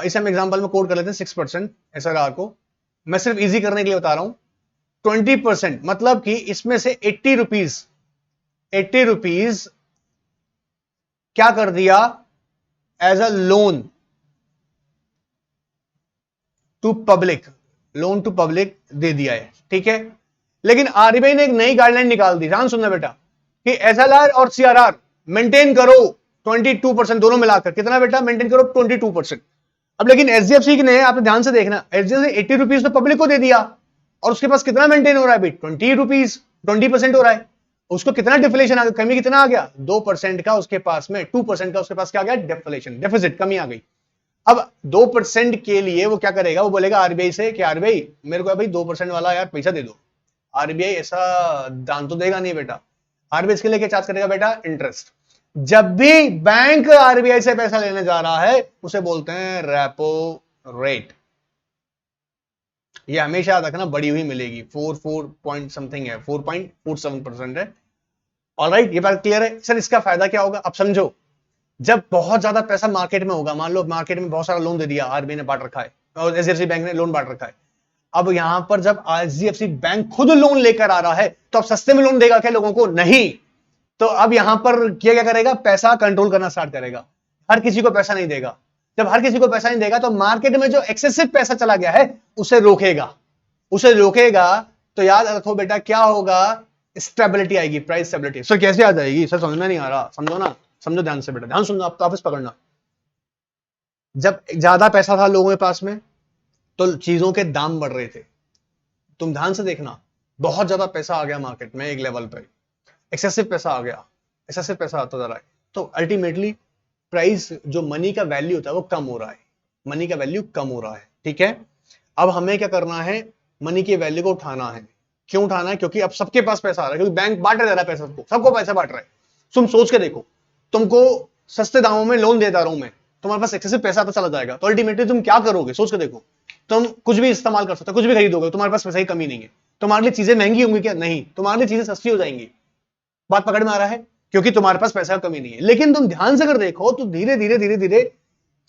इसे हम एग्जांपल में कोड कर लेते हैं 6% एसआरआर को, मैं सिर्फ इजी करने के लिए बता रहा हूं। 20% मतलब कि इसमें से 80 रुपीज क्या कर दिया, as a loan to public, loan to public दे दिया है, ठीक है। लेकिन आरबीआई ने एक नई गाइडलाइन निकाल दी, ध्यान सुनना बेटा, कि एसएलआर और सीआरआर मेंटेन करो 22%, दोनों मिलाकर कितना बेटा मेंटेन करो 22%। अब लेकिन एचडीएफसी ने, आपने ध्यान से देखना, एचडीएफसी 80 रुपीज तो पब्लिक को दे दिया और उसके पास कितना मेंटेन हो रहा है भाई, 20 रुपीज, 20% हो रहा है। उसको कितना डिफ्लेशन आ गया, कमी कितना आ गया, 2% का उसके पास में, 2% का उसके पास क्या आ गया, डिफ्लेशन, डेफिसिट, कमी आ गई। अब 2% के लिए वो क्या करेगा, वो बोलेगा आरबीआई से कि आरबीआई मेरे को भाई 2% वाला यार पैसा दे दो। आरबीआई ऐसा दान तो देगा नहीं बेटा, आरबीआई इसके लिए क्या चार्ज करेगा बेटा, इंटरेस्ट। जब भी बैंक आरबीआई से पैसा लेने जा रहा है उसे बोलते हैं रेपो रेट। ये हमेशा याद रखना, बढ़ी हुई मिलेगी, 4 पॉइंट समथिंग है, 4.47% है। ऑलराइट, ये बात क्लियर है सर। इसका फायदा क्या होगा, अब समझो, जब बहुत ज्यादा पैसा मार्केट में होगा, मान लो मार्केट में बहुत सारा लोन दे दिया, आरबीआई ने बांट रखा है और एचडीएफसी बैंक ने लोन बांट रखा है। अब यहां पर जब एचडीएफसी बैंक खुद लोन लेकर आ रहा है तो अब सस्ते में लोन देगा क्या लोगों को, नहीं। तो अब यहां पर क्या करेगा, पैसा कंट्रोल करना स्टार्ट करेगा, हर किसी को पैसा नहीं देगा। जब हर किसी को पैसा नहीं देगा तो मार्केट में जो एक्सेसिव पैसा चला गया है उसे रोकेगा, उसे रोकेगा। तो याद रखो बेटा क्या होगा, स्टेबिलिटी आएगी, प्राइस स्टेबिलिटी। सर कैसे आ जाएगी, सर समझ में नहीं आ रहा, समझो ना, समझो ध्यान से बेटा, ध्यान सुनना, आप वापस पकड़ना। जब ज्यादा पैसा था लोगों के पास में तो चीजों के दाम बढ़ रहे थे, तुम ध्यान से देखना, बहुत ज्यादा पैसा आ गया मार्केट में एक लेवल पे, एक्सेसिव पैसा आ गया, एक्सेसिव पैसा आता जा रहा है, तो अल्टीमेटली प्राइस, जो मनी का वैल्यू होता है वो कम हो रहा है, मनी का वैल्यू कम हो रहा है, ठीक है। अब हमें क्या करना है, मनी की वैल्यू को उठाना है। क्यों उठाना है, क्योंकि अब सबके पास पैसा आ रहा है, क्योंकि बैंक बांट रहा है पैसा, सबको पैसा बांट रहा है। तुम सोच के देखो, तुमको सस्ते दामों में लोन देता रहूं मैं, तुम्हारे पास एक्सेसिव पैसा तो चला जाएगा, तो अल्टीमेटली तुम क्या करोगे, सोच के देखो। तुम कुछ भी इस्तेमाल कर सकते हो, कुछ भी खरीदोगे, तुम्हारे पास पैसा की कमी नहीं है। तुम्हारे लिए चीजें महंगी होंगी क्या, नहीं, तुम्हारे लिए चीजें सस्ती हो जाएंगी। बात पकड़ में आ रहा है, क्योंकि तुम्हारे पास पैसा की कमी नहीं है। लेकिन तुम ध्यान से अगर देखो तो धीरे धीरे धीरे धीरे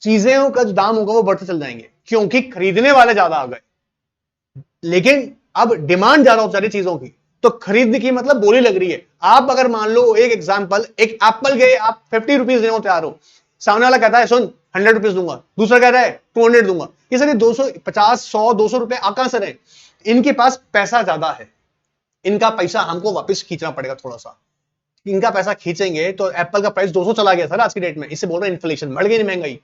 चीजों का जो दाम होगा वो बढ़ते चल जाएंगे, क्योंकि खरीदने वाले ज्यादा आ गए। लेकिन अब डिमांड ज्यादा हो सारी चीजों की, तो खरीदने की मतलब बोली लग रही है। आप अगर मान लो एक एग्जांपल, एक एप्पल के आप 50 रुपीज देने को तैयार हो, सामने वाला कहता है सुन 100 रुपीज दूंगा, दूसरा कह रहा है 200 दूंगा। ये सर 250, 100, 200 रुपए कहां से रहे, इनके पास पैसा ज्यादा है, इनका पैसा हमको वापस खींचना पड़ेगा थोड़ा सा। इनका पैसा खींचेंगे तो एप्पल का प्राइस 200 चला गया था आज की डेट में, इससे बोल रहे हैं इन्फ्लेशन बढ़ गई, महंगाई।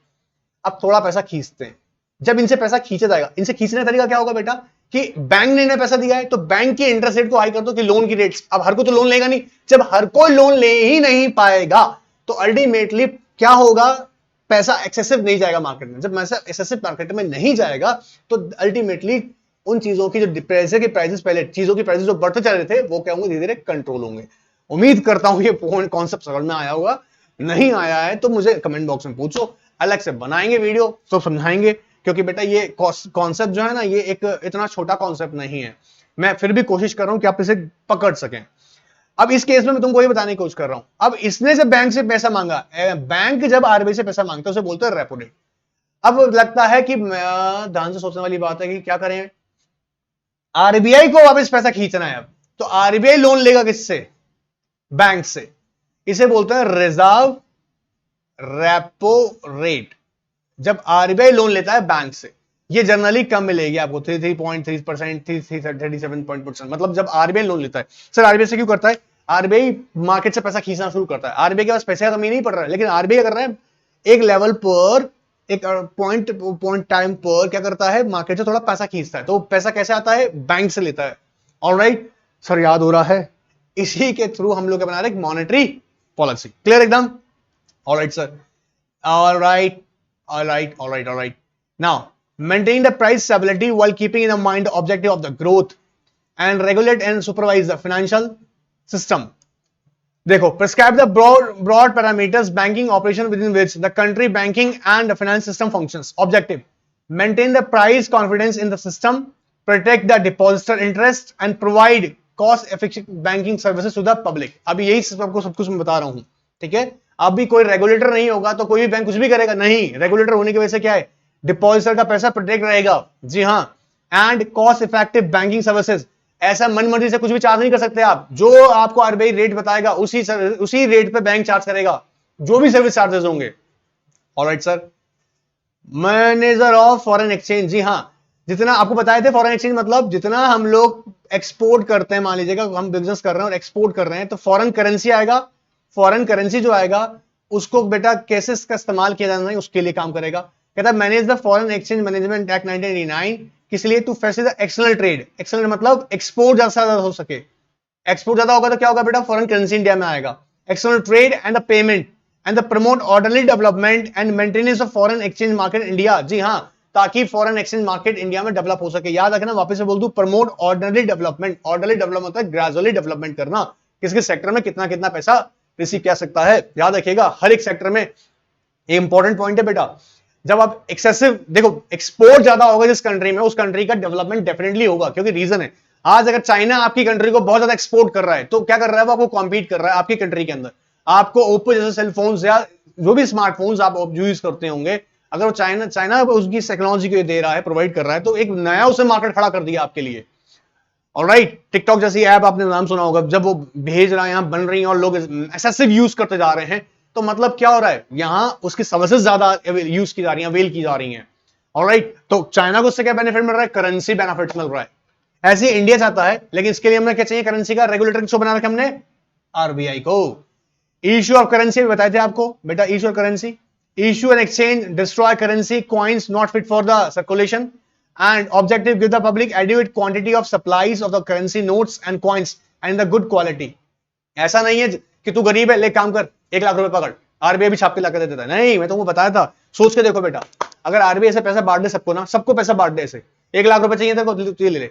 अब थोड़ा पैसा खींचते हैं, जब इनसे पैसा खींचा जाएगा, इनसे खींचने का तरीका क्या होगा बेटा, कि बैंक ने इन्हें पैसा दिया है तो बैंक की इंटरेस्ट रेट को हाई कर दो, कि लोन की रेट्स, अब हर कोई तो लोन लेगा नहीं, जब हर कोई लोन ले ही नहीं पाएगा तो अल्टीमेटली क्या होगा, पैसा एक्सेसिव नहीं जाएगा मार्केट में। जब पैसा एक्सेसिव मार्केट में नहीं जाएगा तो अल्टीमेटली उन चीजों की जो पैसे के प्राइसेस, पहले चीजों की प्राइसेस जो बढ़ते चल रहे थे वो क्या होंगे, धीरे धीरे कंट्रोल होंगे। उम्मीद करता हूं ये कॉन्सेप्ट समझ में आया होगा, नहीं आया है तो मुझे कमेंट बॉक्स में पूछो, अलग से बनाएंगे वीडियो तो समझाएंगे। क्योंकि बेटा ये कॉन्सेप्ट जो है ना, ये एक इतना छोटा कॉन्सेप्ट नहीं है, मैं फिर भी कोशिश कर रहा हूं कि आप इसे पकड़ सकें। अब इस केस में मैं तुमको ये बताने की कोशिश कर रहा हूं, अब इसने जब बैंक से पैसा मांगा, बैंक जब आरबीआई से पैसा मांगता है उसे बोलते हैं रेपो रेट। अब लगता है कि ध्यान से सोचने वाली बात है कि क्या करें, आरबीआई को वापस पैसा खींचना है। अब तो आरबीआई लोन लेगा किससे, बैंक से, इसे बोलते हैं रिजर्व रेपो रेट। जब आरबीआई लोन लेता है बैंक से, ये जनरली कम मिलेगी आपको, 3.3%, 37%, मतलब जब आरबीआई लोन लेता है। सर आरबीआई से क्यों करता है, आरबीआई मार्केट से पैसा खींचना शुरू करता है, आरबीआई के पास पैसे का कमी नहीं पड़ रहा है, लेकिन आरबीआई कर रहा है एक लेवल पर, एक पॉइंट टाइम पर क्या करता है, मार्केट से थोड़ा पैसा खींचता है। तो पैसा कैसे आता है, बैंक से लेता है। ऑलराइट सर, याद हो रहा है, इसी के थ्रू हम लोग बना रहे हैं मॉनेटरी पॉलिसी। क्लियर एकदम, alright sir, alright all right. Now, maintain the price stability while keeping in mind the objective of the growth and regulate and supervise the financial system. देखो, prescribe the broad parameters banking operation within which the country banking and the finance system functions. Objective, maintain the price confidence in the system, protect the depositor interest and provide cost effective banking services to the public. अभी यही आपको सब कुछ मैं बता रहा हूं, ठीक है। अभी कोई रेगुलेटर नहीं होगा तो कोई भी बैंक कुछ भी करेगा नहीं, रेगुलेटर होने की वजह से क्या है, डिपॉजिटर का पैसा प्रोटेक्ट रहेगा, जी हाँ। And cost effective banking services, ऐसा मन मर्जी से कुछ भी चार्ज नहीं कर सकते आप, जो आपको आरबीआई रेट बताएगा उसी रेट पे बैंक चार्ज करेगा, जो भी सर्विस चार्जेस होंगे। Alright sir. Manager of foreign exchange, जी हाँ, जितना आपको बताए थे फॉरेन एक्सचेंज मतलब जितना हम लोग एक्सपोर्ट करते हैं, मान लीजिएगा हम बिजनेस कर रहे हैं और एक्सपोर्ट कर रहे हैं तो फॉरेन करेंसी आएगा, फॉरेन करेंसी जो आएगा उसको बेटा कैसे इसका इस्तेमाल किया जाना है उसके लिए काम करेगा। कहता है manage the foreign exchange management act 1989, किस लिए, to facilitate external trade, external मतलब एक्सपोर्ट ज्यादा हो सके, एक्सपोर्ट ज्यादा होगा तो क्या होगा बेटा, फॉरेन करेंसी इंडिया में आएगा, external trade and the payment and the promote orderly development and maintenance of foreign exchange market India, जी हाँ, ताकि फॉरेन एक्सचेंज मार्केट इंडिया में डेवलप हो सके। याद रखना, वापस से बोल दूं, promote orderly development, orderly development होता है ग्रेजुअली डेवलपमेंट करना, किसके सेक्टर में कितना कितना पैसा रिसीव किया सकता है, याद रखिएगा हर एक सेक्टर में। इंपॉर्टेंट पॉइंट है बेटा, जब आप एक्सेसिव देखो एक्सपोर्ट ज्यादा होगा जिस कंट्री में, उस कंट्री का डेवलपमेंट डेफिनेटली होगा, क्योंकि रीजन है, आज अगर चाइना आपकी कंट्री को बहुत ज्यादा एक्सपोर्ट कर रहा है तो क्या कर रहा है, वो आपको कॉम्पीट कर रहा है आपकी कंट्री के अंदर। आपको ओप्पो जैसे सेलफोन्स या जो भी स्मार्टफोन्स आप यूज करते होंगे, अगर वो चाइना उसकी टेक्नोलॉजी को दे रहा है, प्रोवाइड कर रहा है, तो एक नया उसे मार्केट खड़ा कर दिया आपके लिए। ऑलराइट, टिकटॉक जैसी ऐप आपने नाम सुना होगा, जब वो भेज रहा है यहां बन रही है और लोग एक्सेसिव यूज करते जा रहे हैं, तो मतलब क्या हो रहा है, यहां उसकी सर्विसेज ज्यादा यूज की जा रही हैं, अवेल की जा रही हैं। ऑलराइट, तो चाइना को उससे क्या बेनिफिट मिल रहा है, करेंसी बेनिफिट मिल रहा है। ऐसे इंडिया चाहता है, लेकिन इसके लिए हमें क्या चाहिए, करेंसी का रेगुलेटर किसको बना रखा हमने, आरबीआई को। इश्यू ऑफ करेंसी भी बताए थे आपको बेटा, issue of currency, issue and exchange, destroy currency coins not fit for the circulation and objective give the public adequate quantity of supplies of the currency notes and coins and the good quality। ऐसा नहीं है कि तू गरीब है ले काम कर 1 लाख रुपए पकड़, आरबीआई भी छाप के लाकर दे देता है, नहीं, मैं तुमको बताया था, सोच के देखो बेटा, अगर आरबीआई से पैसा बांट दे सबको ना, सबको पैसा बांट दे, ऐसे 1 लाख रुपए चाहिए तेरे को, तू ले ले।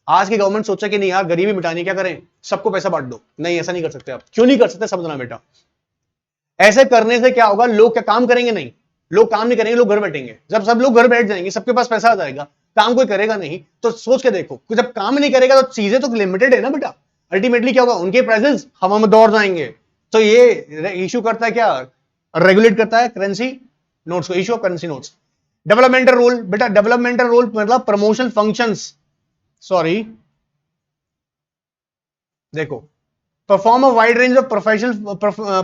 आज की गवर्नमेंट सोचा कि नहीं यार गरीबी मिटानी, क्या करें, सबको पैसा बांट दो, नहीं ऐसा नहीं कर सकते आप। क्यों नहीं कर सकते, समझना बेटा, ऐसे करने से क्या होगा, लोग क्या काम करेंगे, नहीं, लोग काम नहीं करेंगे, लोग घर बैठेंगे। जब सब लोग घर बैठ जाएंगे, सबके पास पैसा आ जाएगा, काम कोई करेगा नहीं, तो सोच के देखो, जब काम नहीं करेगा तो चीजें तो लिमिटेड है ना बेटा, अल्टीमेटली क्या होगा, उनके प्राइसेस हवा में दौड़ जाएंगे। तो ये इशू करता है क्या, रेगुलेट करता है करेंसी नोट्स को, issue of currency notes. Developmental role बेटा, डेवलपमेंटल रोल मतलब प्रमोशन फंक्शंस, सॉरी देखो, perform a wide range of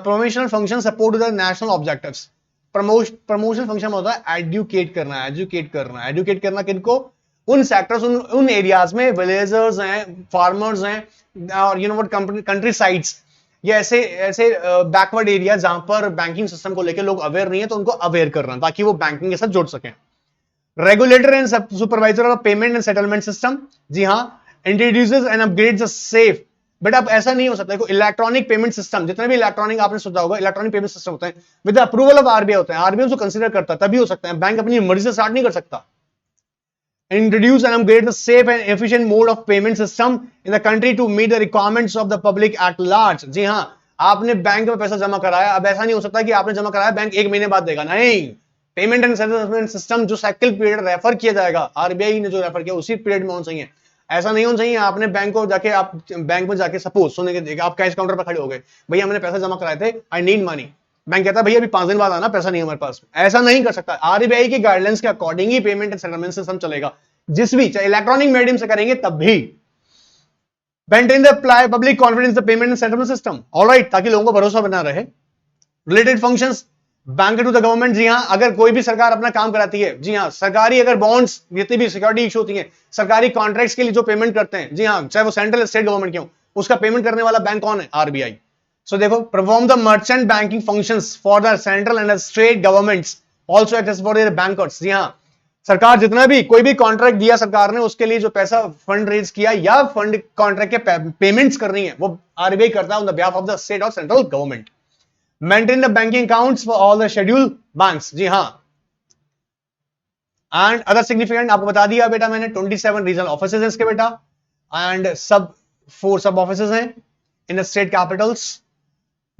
promotional functions support to the national objectives। Promotion function होता है एडुकेट करना, एडुकेट करना किनको, उन सेक्टर्स, उन एरियाज में विलेजर्स हैं, फार्मर्स हैं, और you know what, country sides, ये ऐसे ऐसे बैकवर्ड एरिया जहां पर बैंकिंग सिस्टम को लेकर लोग अवेयर नहीं है, तो उनको अवेयर करना ताकि वो बैंकिंग के साथ जुड़ सकें। Regulator and supervisor of payment and settlement system, जी हाँ, introduces and upgrades the safe. But अब ऐसा नहीं हो सकता, इलेक्ट्रॉनिक पेमेंट सिस्टम, जितने भी इलेक्ट्रॉनिक आपने सोचा होगा, इलेक्ट्रॉनिक पेमेंट सिस्टम होते हैं विद अप्रूवल ऑफ आरबीआई होते हैं, आरबीआई उसको कंसीडर करता है तभी हो सकता है, बैंक अपनी मर्जी से स्टार्ट नहीं कर सकता। Introduce and upgrade the safe and efficient mode of payment system in the country to meet the requirements of the public at large. जी हाँ, आपने बैंक में पैसा जमा कराया, अब ऐसा नहीं हो सकता कि आपने जमा कराया बैंक 1 महीने बाद देगा, नहीं, पेमेंट एंड सेटलमेंट सिस्टम जो साइकिल पीरियड रेफर किया जाएगा, आरबीआई ने जो रेफर किया उसी पीरियड में होना चाहिए। ऐसा नहीं होना चाहिए आपने बैंक को जाके, आप बैंक में जाके सपोज सुनने के देखा, आप कैश काउंटर पर खड़े हो गए, भैया मैंने पैसा जमा कराए थे, आई नीड मनी, बैंक कहता है भैया अभी 5 दिन बाद आना, पैसा नहीं है हमारे पास। ऐसा नहीं कर सकता, आरबीआई की गाइडलाइंस के according he payment and settlement system चलेगा, जिस भी चाहे इलेक्ट्रॉनिक मीडियम से करेंगे तब भी। Maintain the public confidence the payment and settlement system, alright, ताकि लोगों को भरोसा बना रहे। Related functions bank to the government, जी हाँ, अगर कोई भी सरकार अपना काम कराती है, जी हाँ, सरकारी अगर बॉन्ड्स, जितनी भी सिक्योरिटी इशू होती है, सरकारी कॉन्ट्रैक्ट्स के लिए जो पेमेंट करते हैं, जी हाँ, चाहे वो सेंट्रल स्टेट गवर्नमेंट के हो, उसका पेमेंट करने वाला बैंक कौन है, आरबीआई। सो देखो, perform the merchant banking functions for the central and state governments, also act for the bankers. जी हाँ, सरकार जितना भी कोई भी कॉन्ट्रैक्ट दिया सरकार ने, उसके लिए जो पैसा फंड रेज किया या फंड कॉन्ट्रैक्ट के पेमेंट्स करनी है, वो आरबीआई करता है on the behalf of the state और central government. Maintain the banking accounts for all the schedule banks, जी हाँ। एंड अदर सिग्निफिकेंट आपको बता दिया बेटा मैंने, 27 रीजनल ऑफिसेज हैं इसके बेटा, एंड 4 सब ऑफिसेज हैं in the state capitals.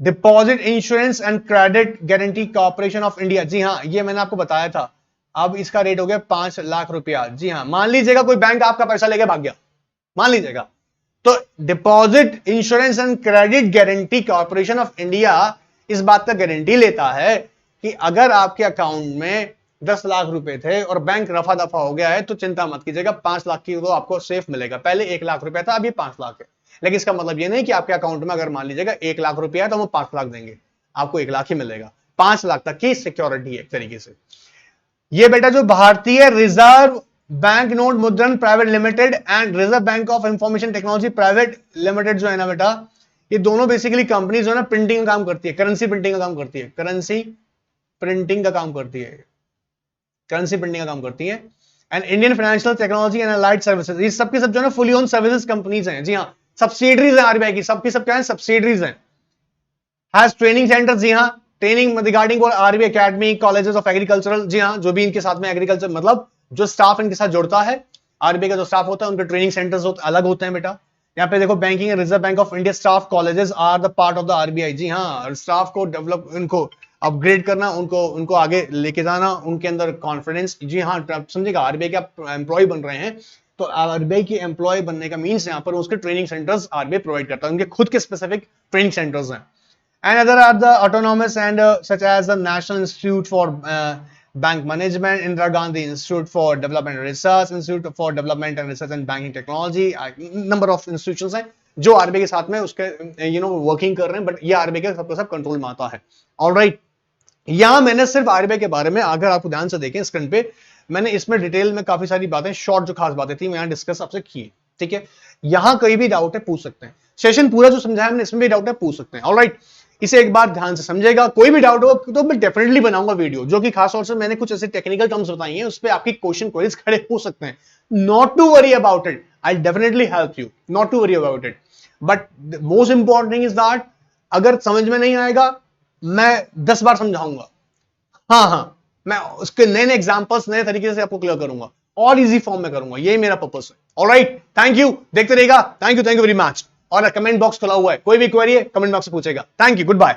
Deposit insurance and credit guarantee corporation of India, जी हाँ, ये मैंने आपको बताया था, अब इसका रेट हो गया 5 लाख रुपया। जी हाँ, मान लीजिएगा कोई बैंक आपका पैसा लेके भाग गया, मान लीजिएगा, तो deposit insurance and credit guarantee corporation of India इस बात का गारंटी लेता है कि अगर आपके अकाउंट में 10 लाख रुपए थे और बैंक रफा दफा हो गया है तो चिंता मत कीजिएगा, 5 लाख की तो आपको सेफ मिलेगा। पहले 1 लाख रुपया था, अभी 5 लाख है। लेकिन इसका मतलब ये नहीं कि आपके अकाउंट में अगर मान लीजिएगा 1 लाख रुपया है तो हम 5 लाख देंगे, आपको 1 लाख ही मिलेगा। 5 लाख तक की सिक्योरिटी है एक तरीके से। ये बेटा जो भारतीय रिजर्व बैंक नोट मुद्रण private limited and reserve bank of information technology private limited जो है ना बेटा, ये दोनों बेसिकली कंपनीज जो है ना प्रिंटिंग का काम करती है, करेंसी प्रिंटिंग का काम करती है, करेंसी प्रिंटिंग का काम करती है, करेंसी प्रिंटिंग का काम करती है। And Indian financial technology and allied services, ये सबके सब जो है ना फुली ओन सर्विसेज कंपनीज हैं। जी हाँ, सब्सिडरीज है आरबीआई की, सबकी सब क्या है, सब्सिडरीज हैं। हैज ट्रेनिंग सेंटर, जी हाँ, training regarding RBI academy, colleges of agricultural, जी हाँ, जो भी इनके साथ में एग्रीकल्चर मतलब जो स्टाफ इनके साथ जुड़ता है, आरबीआई का जो स्टाफ होता है उनके ट्रेनिंग सेंटर्स अलग होते हैं बेटा। यहाँ पे देखो banking and reserve bank of India staff colleges are the part of the RBI. जी हाँ, स्टाफ को डेवलप, उनको अपग्रेड करना, उनको आगे लेके जाना, उनके अंदर कॉन्फिडेंस। जी हाँ, समझेगा, आरबीआई के आप एम्प्लॉय बन रहे हैं तो आरबीआई की एम्प्लॉय बनने का मीन्स यहाँ पर उसके ट्रेनिंग सेंटर्स आरबीआई प्रोवाइड करता है, उनके खुद के स्पेसिफिक ट्रेनिंग सेंटर्स हैं। And other are the autonomous and such as the National Institute for Bank Management, Indira Gandhi Institute for Development and Research, Institute for Development and Research and Banking Technology, number of institutions हैं जो RBI के साथ में उसके working कर रहे हैं, but ये आरबीआई के सबके सब कंट्रोल में आता है। ऑलराइट, यहां मैंने सिर्फ आरबीआई के बारे में, अगर आपको ध्यान से देखें स्क्रीन पे, मैंने इसमें डिटेल में काफी सारी बातें, शॉर्ट जो खास बातें थी मैं यहां डिस्कस आपसे की। ठीक है, यहां कोई भी डाउट है पूछ सकते हैं, सेशन पूरा जो समझाया मैंने इसमें भी डाउट है पूछ सकते हैं। ऑलराइट, इसे एक बार ध्यान से समझेगा, कोई भी डाउट हो तो मैं डेफिनेटली बनाऊंगा वीडियो, जो कि खास तौर से मैंने कुछ ऐसे टेक्निकल टर्म्स बताई हैं, उस पर आपकी क्वेश्चन क्वेरीज खड़े हो सकते हैं। Not to worry about it, I definitely help you, not to worry about it. But most important thing is that अगर समझ में नहीं आएगा मैं 10 बार समझाऊंगा, हाँ, मैं उसके नए नए एग्जांपल्स नए तरीके से आपको क्लियर करूंगा और इजी फॉर्म में करूंगा, यही मेरा पर्पस है। ऑलराइट, थैंक यू, देखते रहिएगा, थैंक यू वेरी मच। और कमेंट बॉक्स खुला हुआ है, कोई भी क्वेरी है कमेंट बॉक्स में पूछेगा। Thank you, good bye.